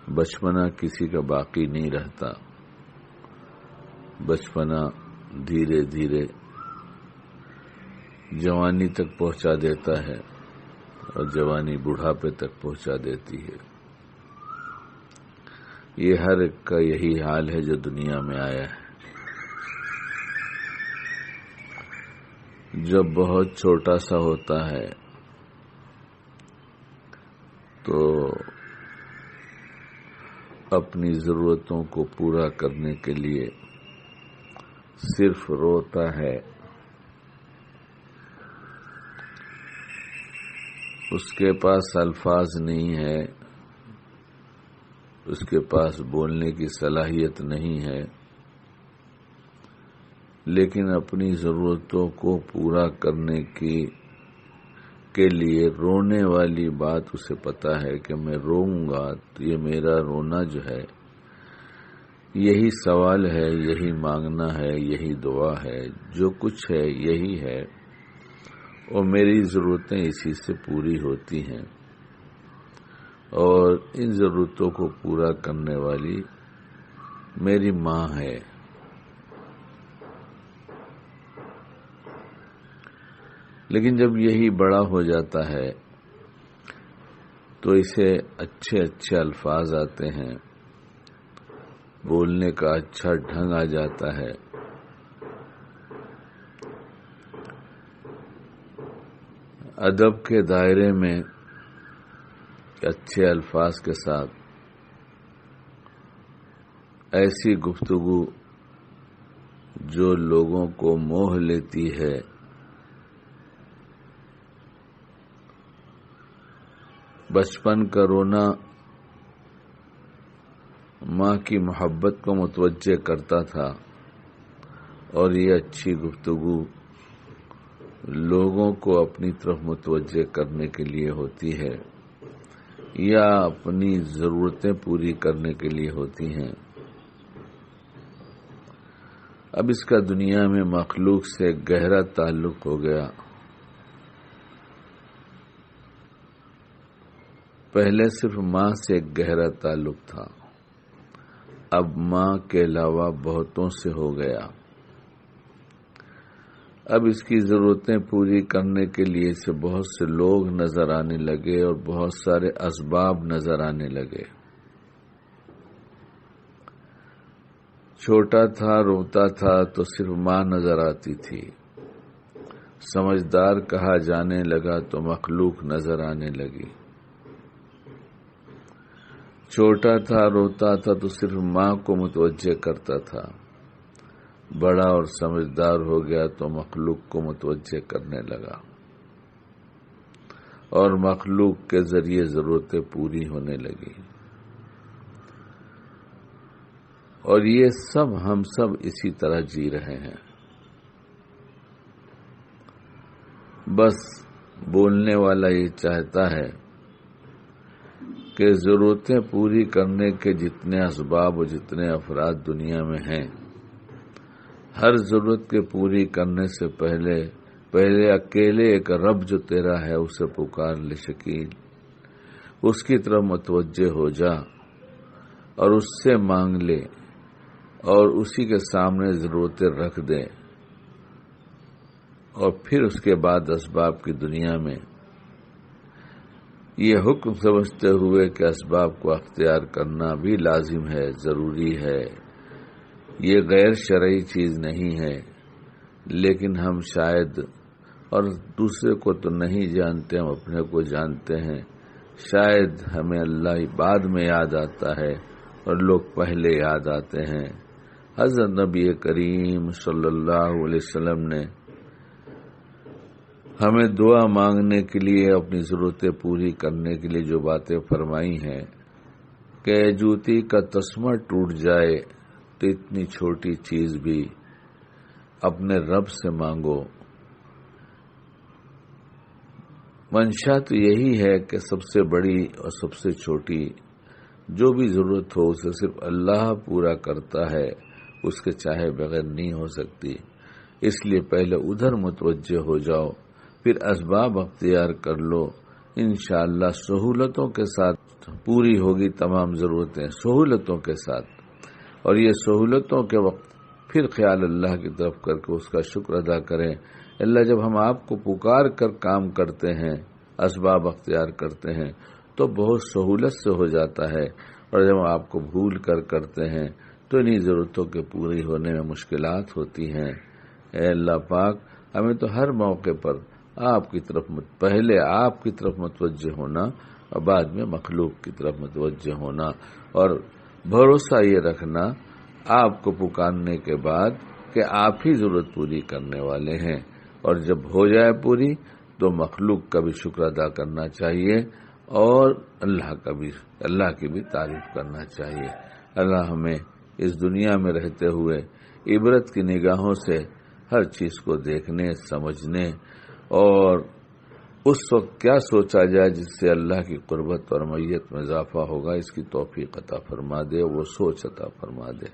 بچپنا کسی کا باقی نہیں رہتا. بچپنا دھیرے دھیرے جوانی تک پہنچا دیتا ہے اور جوانی بڑھاپے تک پہنچا دیتی ہے. یہ ہر ایک کا یہی حال ہے جو دنیا میں آیا ہے. جب بہت چھوٹا سا ہوتا ہے تو اپنی ضرورتوں کو پورا کرنے کے لیے صرف روتا ہے. اس کے پاس الفاظ نہیں ہے، اس کے پاس بولنے کی صلاحیت نہیں ہے، لیکن اپنی ضرورتوں کو پورا کرنے کے لیے رونے والی بات اسے پتا ہے کہ میں روؤں گا تو یہ میرا رونا جو ہے یہی سوال ہے، یہی مانگنا ہے، یہی دعا ہے، جو کچھ ہے یہی ہے اور میری ضرورتیں اسی سے پوری ہوتی ہیں. اور ان ضرورتوں کو پورا کرنے والی میری ماں ہے. لیکن جب یہی بڑا ہو جاتا ہے تو اسے اچھے اچھے الفاظ آتے ہیں، بولنے کا اچھا ڈھنگ آ جاتا ہے، ادب کے دائرے میں اچھے الفاظ کے ساتھ ایسی گفتگو جو لوگوں کو موہ لیتی ہے، بچپن کا رونا ماں کی محبت کو متوجہ کرتا تھا اور یہ اچھی گفتگو لوگوں کو اپنی طرف متوجہ کرنے کے لیے ہوتی ہے یا اپنی ضرورتیں پوری کرنے کے لیے ہوتی ہیں. اب اس کا دنیا میں مخلوق سے گہرا تعلق ہو گیا. پہلے صرف ماں سے ایک گہرا تعلق تھا، اب ماں کے علاوہ بہتوں سے ہو گیا. اب اس کی ضرورتیں پوری کرنے کے لیے اسے بہت سے لوگ نظر آنے لگے اور بہت سارے اسباب نظر آنے لگے. چھوٹا تھا، روتا تھا تو صرف ماں نظر آتی تھی. سمجھدار کہا جانے لگا تو مخلوق نظر آنے لگی. چھوٹا تھا، روتا تھا تو صرف ماں کو متوجہ کرتا تھا. بڑا اور سمجھدار ہو گیا تو مخلوق کو متوجہ کرنے لگا اور مخلوق کے ذریعے ضرورتیں پوری ہونے لگی. اور یہ سب ہم سب اسی طرح جی رہے ہیں. بس بولنے والا یہ چاہتا ہے کہ ضرورتیں پوری کرنے کے جتنے اسباب اور جتنے افراد دنیا میں ہیں، ہر ضرورت کے پوری کرنے سے پہلے اکیلے ایک رب جو تیرا ہے اسے پکار لے شکیل، اس کی طرف متوجہ ہو جا اور اس سے مانگ لے اور اسی کے سامنے ضرورتیں رکھ دے، اور پھر اس کے بعد اسباب کی دنیا میں یہ حکم سمجھتے ہوئے کہ اسباب کو اختیار کرنا بھی لازم ہے، ضروری ہے، یہ غیر شرعی چیز نہیں ہے. لیکن ہم شاید، اور دوسرے کو تو نہیں جانتے، ہم اپنے کو جانتے ہیں، شاید ہمیں اللہ بعد میں یاد آتا ہے اور لوگ پہلے یاد آتے ہیں. حضرت نبی کریم صلی اللہ علیہ وسلم نے ہمیں دعا مانگنے کے لیے، اپنی ضرورتیں پوری کرنے کے لیے جو باتیں فرمائی ہیں کہ جوتی کا تسمہ ٹوٹ جائے تو اتنی چھوٹی چیز بھی اپنے رب سے مانگو. منشا تو یہی ہے کہ سب سے بڑی اور سب سے چھوٹی جو بھی ضرورت ہو اسے صرف اللہ پورا کرتا ہے، اس کے چاہے بغیر نہیں ہو سکتی. اس لیے پہلے ادھر متوجہ ہو جاؤ، پھر اسباب اختیار کر لو. انشاءاللہ سہولتوں کے ساتھ پوری ہوگی تمام ضرورتیں سہولتوں کے ساتھ، اور یہ سہولتوں کے وقت پھر خیال اللہ کی طرف کر کے اس کا شکر ادا کریں۔ اللہ جب ہم آپ کو پکار کر کام کرتے ہیں، اسباب اختیار کرتے ہیں تو بہت سہولت سے ہو جاتا ہے، اور جب ہم آپ کو بھول کر کرتے ہیں تو انہیں ضرورتوں کے پوری ہونے میں مشکلات ہوتی ہیں۔ اے اللہ پاک، ہمیں تو ہر موقع پر آپ کی طرف پہلے آپ کی طرف متوجہ ہونا اور بعد میں مخلوق کی طرف متوجہ ہونا، اور بھروسہ یہ رکھنا آپ کو پکارنے کے بعد کہ آپ ہی ضرورت پوری کرنے والے ہیں، اور جب ہو جائے پوری تو مخلوق کا بھی شکر ادا کرنا چاہیے اور اللہ کی بھی تعریف کرنا چاہیے۔ اللہ ہمیں اس دنیا میں رہتے ہوئے عبرت کی نگاہوں سے ہر چیز کو دیکھنے، سمجھنے، اور اس وقت کیا سوچا جائے جس سے اللہ کی قربت اور معیت میں اضافہ ہوگا، اس کی توفیق عطا فرما دے، وہ سوچ عطا فرما دے۔